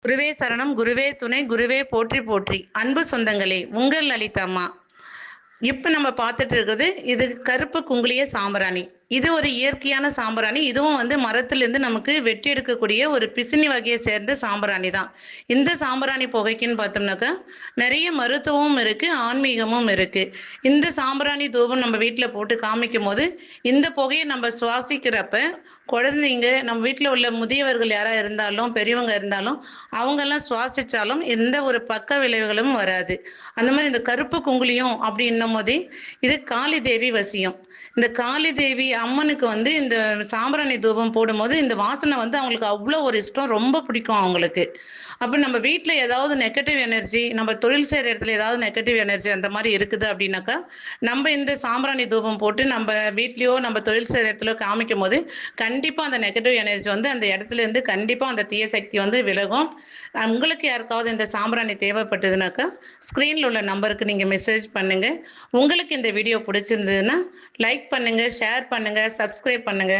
குருவே சரணம், குருவே துணை, குருவே போற்றி போற்றி. அன்பு சொந்தங்களே, உங்கள் லலிதாம்மா. இப்ப நம்ம பார்த்துட்டு இருக்கிறது, இது கருப்பு குங்குலிய சாம்பிராணி. இது ஒரு இயற்கையான சாம்பிராணி. இதுவும் மரத்திலிருந்து நமக்கு வெட்டி எடுக்கக்கூடிய ஒரு பிசினி வகையை சேர்ந்த சாம்பிராணி தான். இந்த சாம்பிராணி புகைக்குன்னு பார்த்தோம்னாக்கா, நிறைய மருத்துவமும் இருக்கு, ஆன்மீகமும் இருக்கு. இந்த சாம்பிராணி தூபம் நம்ம வீட்ல போட்டு காமிக்கும்போது, இந்த புகையை நம்ம சுவாசிக்கிறப்ப, குழந்தைங்க, நம்ம வீட்ல உள்ள முதியவர்கள் யாரா இருந்தாலும், பெரியவங்க இருந்தாலும், அவங்கெல்லாம் சுவாசிச்சாலும் எந்த ஒரு பக்க விளைவுகளும் வராது. அந்த மாதிரி இந்த கருப்பு குங்குலியம் அப்படின்னும் போதே, இது காளி தேவி வசியம். இந்த காளி தேவி அம்மனுக்கு இந்த சாம்பிராணி தூபம் போடும்போது இந்த வாசனை அவங்களுக்கு அவ்வளோ ஒரு இஷ்டம், ரொம்ப பிடிக்கும் அவங்களுக்கு. அப்ப நம்ம வீட்ல ஏதாவது நெகட்டிவ் எனர்ஜி, நம்ம தொழில் செய்ற இடத்துல ஏதாவது நெகட்டிவ் எனர்ஜி அந்த மாதிரி இருக்குது அப்படின்னாக்கா, நம்ம இந்த சாம்பிராணி தூபம் போட்டு நம்ம வீட்லயோ, நம்ம தொழில் செய்ற இடத்துலயோ காமிக்கும்போது, கண்டிப்பா அந்த நெகட்டிவ் எனர்ஜி அந்த இடத்துல இருந்து கண்டிப்பா அந்த தீய சக்தி விலகும். உங்களுக்கு யாருக்காவது இந்த சாம்பிராணி தேவைப்பட்டதுனாக்கா, ஸ்க்ரீன்ல உள்ள நம்பருக்கு நீங்க மெசேஜ் பண்ணுங்க. உங்களுக்கு இந்த வீடியோ பிடிச்சிருந்ததுன்னா, லைக் பண்ணுங்க, ஷேர் பண்ணுங்க, சப்ஸ்கிரைப் பண்ணுங்க.